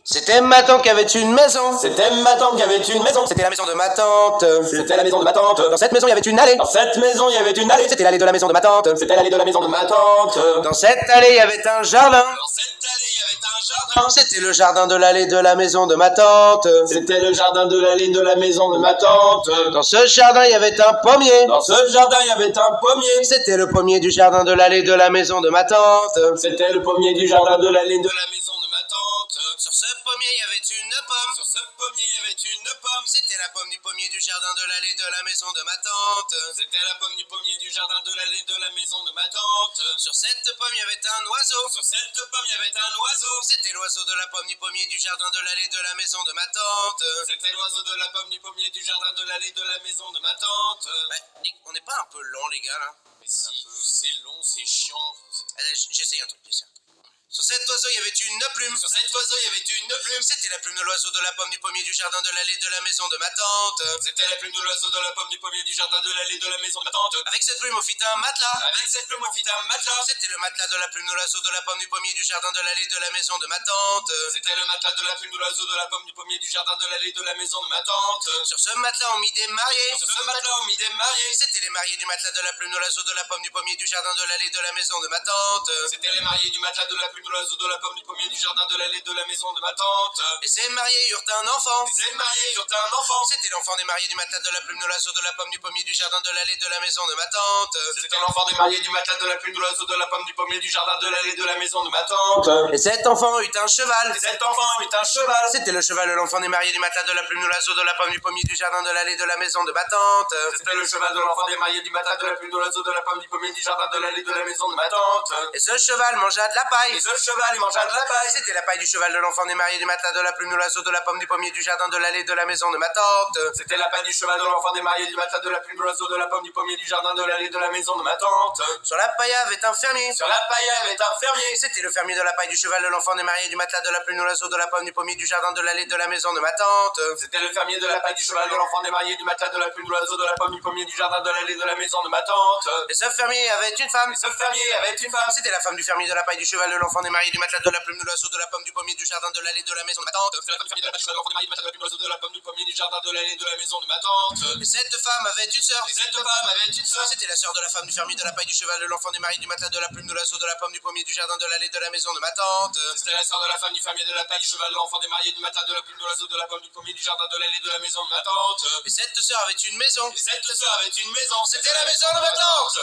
C'était ma tante qui avait une maison. C'était ma tante qui avait une maison. C'était la maison de ma tante. C'était la maison de ma tante. Dans cette maison, il y avait une allée. Dans cette maison, il y avait une allée. C'était l'allée de la maison de ma tante. C'était l'allée de la maison de ma tante. Dans cette allée, il y avait un jardin. Dans cette allée, il y avait un jardin. C'était le jardin de l'allée de la maison de ma tante. C'était le jardin de l'allée de la maison de ma tante. Dans ce jardin, il y avait un pommier. Dans ce jardin, il y avait un pommier. C'était le pommier du jardin de l'allée de la maison de ma tante. C'était le pommier du jardin de l'allée de la maison de ma tante. Sur ce pommier, il y avait une pomme. Sur ce pommier, il y avait une pomme. C'était la pomme du pommier du jardin de l'allée de la maison de ma tante. C'était la pomme du pommier du jardin de l'allée de la maison de ma tante. Sur cette pomme, il y avait un oiseau. Sur cette pomme, il y avait un oiseau. C'était l'oiseau de la pomme du pommier du jardin de l'allée de la maison de ma tante. C'était l'oiseau de la pomme du pommier du jardin de l'allée de la maison de ma tante. Nick, on n'est pas un peu lent, les gars, là? Mais si, c'est long, c'est chiant. Allez, j'essaye un truc, Sur cet oiseau, il y avait une plume. Sur cet oiseau, il y avait une plume. C'était la plume de l'oiseau de la pomme du pommier du jardin de l'allée de la maison de ma tante. C'était la plume de l'oiseau de la pomme du pommier du jardin de l'allée de la maison de ma tante. Avec cette plume, on fit un matelas. Avec cette plume, on fit un matelas. C'était le matelas de la plume de l'oiseau de la pomme du pommier du jardin de l'allée de la maison de ma tante. C'était le matelas de la plume de l'oiseau de la pomme du pommier du jardin de l'allée de la maison de ma tante. Sur ce matelas, on mit des mariés. Sur ce matelas, on mit des mariés. C'était les mariés du matelas de la plume de l'oiseau de la pomme du pommier du jardin de l'allée de la maison de ma tante. C'était les mariés du matelas de la plume de l'oiseau de la pomme du pommier du jardin de l'allée de la maison de ma tante. Et ces mariés eurent un enfant. Et ces mariés eurent un enfant. C'était l'enfant des mariés du matelas de la plume de l'oiseau de la pomme du pommier du jardin de l'allée de la maison de ma tante. C'était l'enfant des mariés du matelas de la plume de l'oiseau de la pomme du pommier du jardin de l'allée de la maison de ma tante. Et cet enfant eut un cheval. Et cet enfant eut un cheval. C'était le cheval de l'enfant des mariés du matelas de la plume de l'oiseau de la pomme du pommier du jardin de l'allée de la maison de ma tante. C'était le cheval de l'enfant des mariés du matelas de la plume de l'oiseau de la pomme du pommier du jardin de l'allée de la maison de ma tante. Et ce cheval mangea de la paille. Et ce cheval, il mangea de la paille. C'était la paille du cheval de l'enfant des mariés du matelas de la plume de l'oiseau de la pomme du pommier du jardin de l'allée de la maison de ma tante. C'était la paille du cheval de l'enfant des mariés du matelas de la plume de l'oiseau de la pomme du pommier du jardin de l'allée de la maison de ma tante. Sur la paille avait un fermier. Sur la paille avait un fermier. C'était le fermier de la paille du cheval de l'enfant des mariés du matelas de la plume de l'oiseau de la pomme du pommier du jardin de l'allée de la maison de ma tante. C'était le fermier de la paille du cheval de l'enfant des mariés du matelas de la plume de l'oiseau de la pomme du pommier du jardin de l'allée de la maison de ma tante. Et ce fermier avait une femme. Et ce fermier avait une femme. C'était la femme du fermier de la paille du cheval de l'enfant des mariés du matelas de la plume de l'oiseau de la pomme du pommier du jardin de l'allée de la maison de ma tante. C'était la femme du fermier de la paille du cheval de l'enfant des mariés du matelas de la plume de l'oiseau de la pomme du pommier du jardin de l'allée de la maison de ma tante. Et cette femme avait une sœur. Et cette femme avait une sœur. C'était la sœur de la femme du fermier de la paille du cheval de l'enfant des mariés du matelas de la plume de l'oiseau de la pomme du pommier du jardin de l'allée de la maison de ma tante. C'était la sœur de la femme du fermier de la paille du cheval de l'enfant des mariés du matelas de la plume de l'oiseau de la pomme du pommier du jardin de l'allée de la maison de ma tante. Et cette sœur avait une maison. Et cette sœur avait une maison. C'était la maison de ma tante.